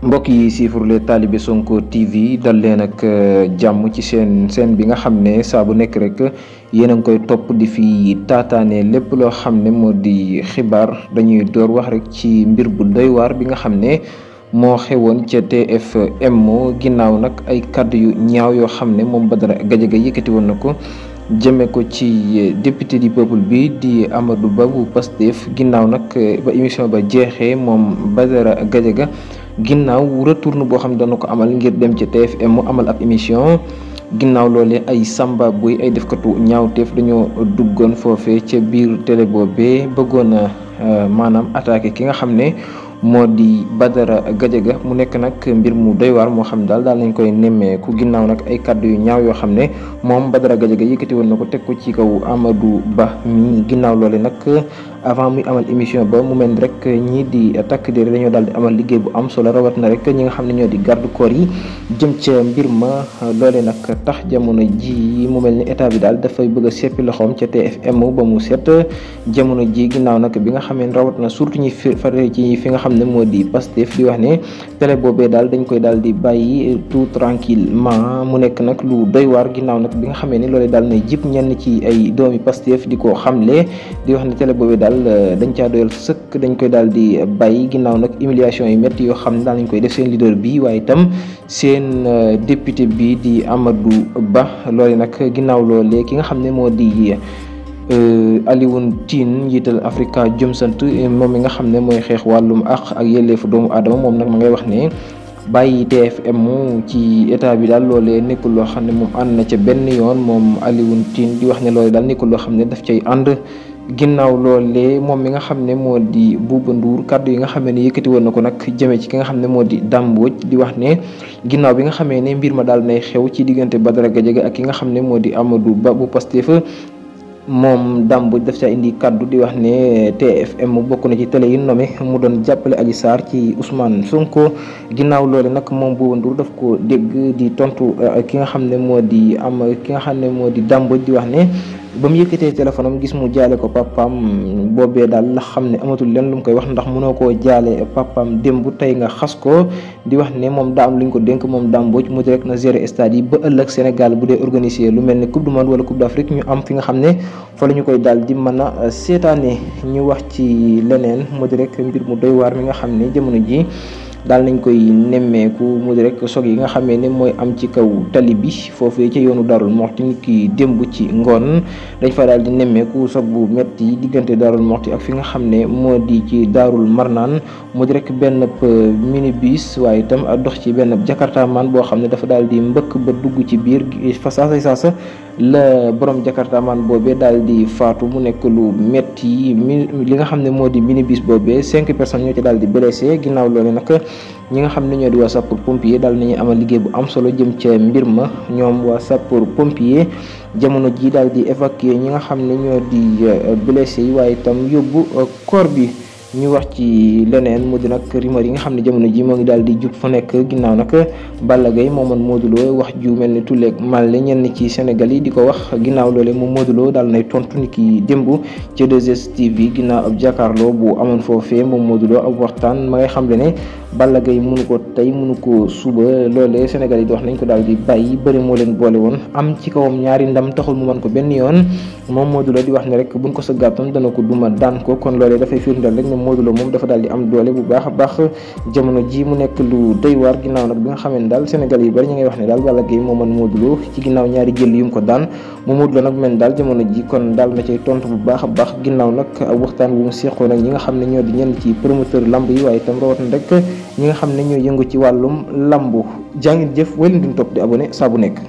mbokk yi siifur les talibé Sonko TV dal leen ak jàmm ci seen bi nga xam ne saa bu nekk rek yéen a ngi koy topp di fi taataane lépp loo xam ne moo di xibaar. dañuy door wax rek ci mbir bu doy waar bi nga xam ne moo xewoon ca TFM ginnaaw nag ay kàddu yu ñaaw yoo xam ne moom Badara Gadiaga yëkkati woon na ko jëme ko ci député du peuple bi di Amadou Ba bu Pastef. ginnaaw nag ba émission ba jeexee moom Badara Gadiaga ginnaaw retourne boo xam ne dana ko amal ngir dem ci TFM mu amal ab émission. ginnaaw loolee ay samba buy ay defkatu ñaawteef dañoo duggoon foofee ca biir télé boobee bëggoon a maanaam attaqué ki nga xam ne moo di Badara Gadiaga mu nekk nag mbir mu doy waar moo xam ne daal nañ koy nemmeeku. ginnaaw nag ay kàddu yu ñaaw yoo xam ne moom Badara Gadiaga yëkkati woon na ko teg ko ci kaw Amadou Ba mi. ginnaaw loole nag avant muy amal émission ba mu mel ni rek ñii di takk der dañoo daal di amal liggéey bu am solo rawat na rek ñi nga xam ne ñoo di garde corps yi jëm ca mbir ma. loole nag tax jamono ji mu mel ni état bi daal dafay bëgg a seppi loxoom ca TFM ba mu set jamono ji. ginnaaw nag bi nga xamee rawat na surtout ñi faree ci fi nga xam ne moo di Pastef di wax ne télé boobee daal dañ koy daal di bàyyi tout tranquillement mu nekk nag lu doy waar. ginnaaw nag bi nga xamee ni loolee daal na jip ñenn ci ay doomi Pastef di ko xamle di wax ne télé boobee daal dañ caa doyal sëkk dañ koy daal di bàyyi. ginnaaw nag humiliation yi métti yoo xam ne daal nañ koy def seen leader bi waaye itam seen député bi di Amadou Ba. loole nag ginnaaw loolee ki nga xam ne moo di Alioune Tine njiital Africa Jom Sant moom mi nga xam ne mooy xeex wàllum àq ak yelleefu doomu aadama moom nag ma ngay wax ne bàyyi TFM ci état bi daal loolee nekkul loo xam ne moom ànd na ca benn yoon. moom Alioune Tine di wax ne loolee daal nekkul loo xam ne daf cay ànd. ginnaaw loolee moom mi nga xam ne moo di Bouba Ndour kàddu yi nga xam ne yëkkati woon na ko nag jëmee ci ki nga xam ne moo di Dame Mbodj di wax ne ginnaaw bi nga xamee ne mbir ma daal nay xew ci diggante Badara Gadiaga ak ki nga xam ne moo di Amadou Ba bu Pastef moom Dame Mbodj daf caa indi kaddu di wax ne TFM bokk na ci télé yi nommé mu doon jàppale Adji Sarr ci Ousmane Sonko. ginnaaw loole nag moom Bouba Ndour daf ko dégg di tontu ki nga xam ne moo di Dame Mbodj di wax ne ba mu yëkkatee téléphone am gis mu jaale ko papaam boobee daal la xam ne amatul leen lu mu koy wax ndax mënoo koo jaale papaam démb tey nga xas ko. di wax ne moom daa am lu ñu ko dénk moom Dame Mbodj mu direct na gérer stade yi ba ëllëg Sénégal bu dee organiser lu mel ne coupe du monde wala coupe d'Afrique ñu am fi nga xam ne fa la ñu koy daal di mën a seetaane. ñu wax ci leneen mu direct mbir mu doy waar mi nga xam ne jamono ji daal nañ koy nemmeeku mu di rek soog yi nga xamee ne mooy am ci kaw tali bi foofee ca yoonu Darou Mouhty nit ki démb ci ngoon dañ fa daal di nemmeeku soog bu metti diggante Darou Mouhty ak fi nga xam ne moo di ci Daarul Marnaan mu di rek benn minibus waaye itam dox ci benn jakartaman boo xam ne dafa daal di mbëkk ba dugg ci biir fa saasa la borom jakartaman boobee daal di faatu mu nekk lu metti li nga xam ne moo di minibus boobee 5 personnes ñoo ci daal di blessé. ginnaaw loolu nag ñi nga xam ne ñoo di waa sapeur pompier daal nañu amal liggéey bu am solo jëm ca mbir ma. ñoom waa sapeur pompier jamono ji daal di évacuer ñi nga xam ne ñoo di blessé yi waaye itam yóbbu corps bi. ñu wax ci leneen mu di nag rumeur yi nga xam ne jamono ji moo ngi daal di jub fu nekk ginnaaw nag Balla Gaye moomoon Modou Lo wax ju mel ni tulleeg màlle ñenn ci Sénégal yi di ko wax. ginnaaw loole moom Modou Lo daal nay tontu ni ki démb ci 2STV ginnaaw ab jàkkaarloo bu amoon foofee moom Modou Lo ab waxtaan ma ngay xam le ne Balla Gaye mënu ko tey mënu ko suba. loolee Sénégal yi di wax nañ ko daal di bàyyi bëri moo leen boole woon am ci kawam ñaari ndam taxul mu mën ko benn yoon. moom Modou Lo di wax ne rek buñ ko sëggaatoon dana ko duma daan ko kon loolee dafay firndeel rek Modou Lo moom dafa daal di am doole bu baax a baax jamono ji mu nekk lu doy waar. ginnaaw nag bi nga xamee ne daal Sénégal yi bari ñu ngay wax ne daal Balla Gaye moo mën Modou Lo ci ginnaaw ñaari jël yu mu ko daan mu Modou Lo nag mel daal jamono ji kon daal na cay tontu bu baax a baax. ginnaaw nag waxtaan bu mu seqoon ak ñi nga xam ne ñoo di ñenn ci promoteur lamb yi waaye itam rawat na rek ñi nga xam ne ñoo yëngu ci wàllum lambu. jaa ngeen jëf wala duñ topp di abonné saa bu nekk.